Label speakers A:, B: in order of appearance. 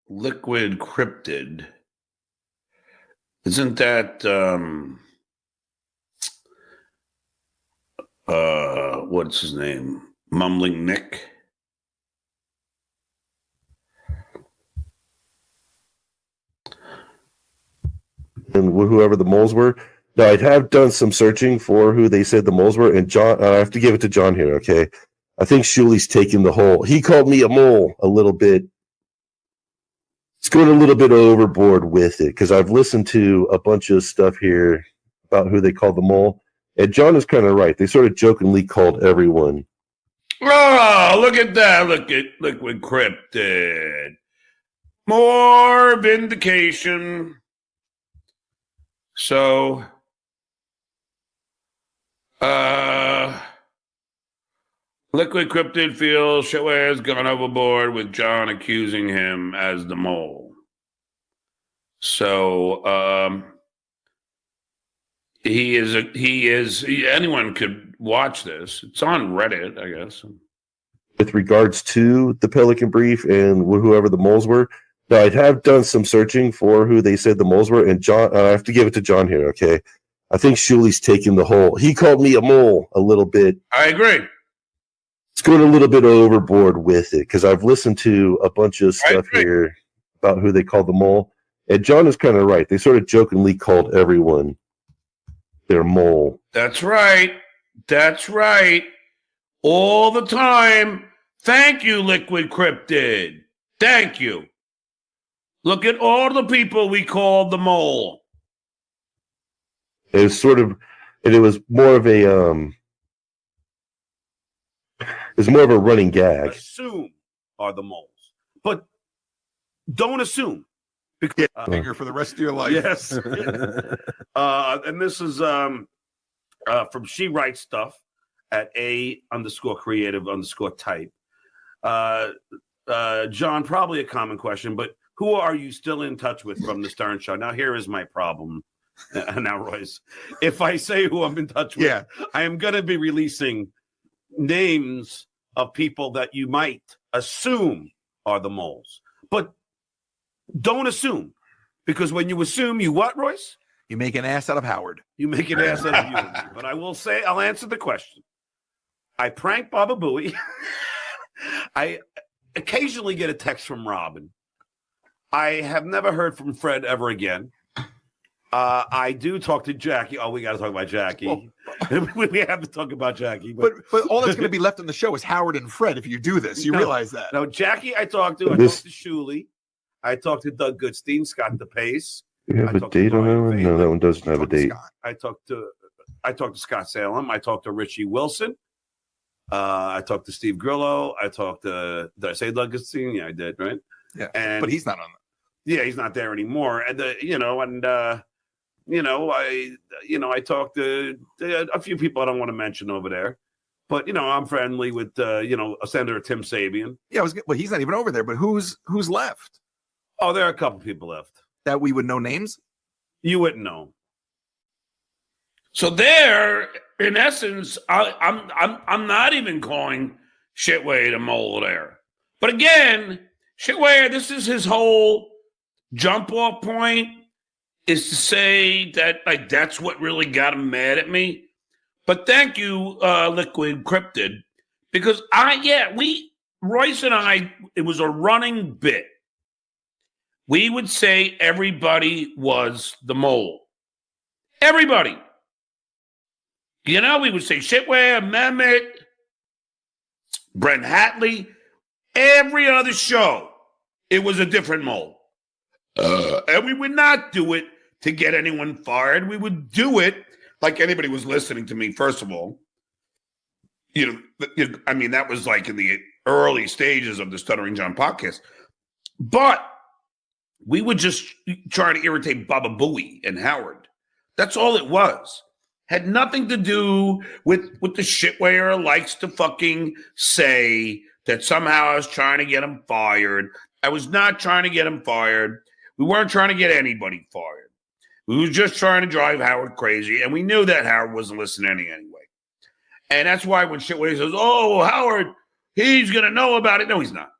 A: Liquid Cryptid. Isn't that what's his name? Mumbling Nick?
B: And whoever the moles were. Now, I have done some searching for who they said the moles were, and John, I have to give it to John here, okay? I think Shuli's taking the whole. He called me a mole a little bit. It's going a little bit overboard with it, because I've listened to a bunch of stuff here about who they called the mole, and John is kind of right. They sort of jokingly called everyone.
A: Oh, look at that. Look at Liquid Cryptid. More vindication. So, Liquid Cryptid feels Shitway has gone overboard with John accusing him as the mole. So, anyone could watch this. It's on Reddit, I guess.
B: With regards to the Pelican Brief and whoever the moles were, now, I have done some searching for who they said the moles were, and John, I have to give it to John here, okay? I think Shuli's taking the whole. He called me a mole a little bit.
A: I agree.
B: It's going a little bit overboard with it, because I've listened to a bunch of stuff here about who they called the mole, and John is kind of right. They sort of jokingly called everyone their mole.
A: That's right. That's right. All the time. Thank you, Liquid Cryptid. Thank you. Look at all the people we called the mole.
B: It was sort of, and it was more of a, running gag.
C: Assume are the moles, but don't assume.
D: Because anger for the rest of your life.
C: Yes. And this is from She Writes Stuff at _creative_type. John, probably a common question, but who are you still in touch with from the Stern Show? Now, here is my problem. Now, Royce, if I say who I'm in touch with, I am going to be releasing names of people that you might assume are the moles. But don't assume, because when you assume, you what, Royce?
D: You make an ass out of Howard.
C: You make an ass out of you. But I will say, I'll answer the question. I prank Baba Booey. I occasionally get a text from Robin. I have never heard from Fred ever again. I do talk to Jackie. Oh, we got to talk about Jackie. Well, we have to talk about Jackie.
D: But all that's going to be left on the show is Howard and Fred if you do this. You realize that.
C: No, Jackie I talked to. I talked to Shuli. I talked to Doug Goodstein, Scott DePace.
B: You have a date on that one? No, that one doesn't have a date.
C: I talked to Scott Salem. I talked to Richie Wilson. I talked to Steve Grillo. I talked to, did I say Doug Goodstein? Yeah, I did, right?
D: Yeah, but he's not on that.
C: Yeah, he's not there anymore. And I talked to a few people I don't want to mention over there, but I'm friendly with Senator Tim Sabian.
D: Yeah, well, he's not even over there. But who's left?
C: Oh, there are a couple people left
D: that we would know names.
C: You wouldn't know.
A: So there, in essence, I'm not even calling Shitway the mole there. But again, Shitway, this is his whole jump off point, is to say that that's what really got him mad at me. But thank you, Liquid Cryptid, because Royce and I, it was a running bit. We would say everybody was the mole. Everybody. We would say Shitway, Mehmet, Brent Hatley, every other show, it was a different mole. And we would not do it to get anyone fired. We would do it like anybody was listening to me, first of all. That was like in the early stages of the Stuttering John podcast. But we would just try to irritate Baba Booey and Howard. That's all it was. Had nothing to do with the Shitwayer likes to fucking say that somehow I was trying to get him fired. I was not trying to get him fired. We weren't trying to get anybody fired. We were just trying to drive Howard crazy, and we knew that Howard wasn't listening anyway. And that's why when Shitway says, oh, Howard, he's going to know about it. No, he's not.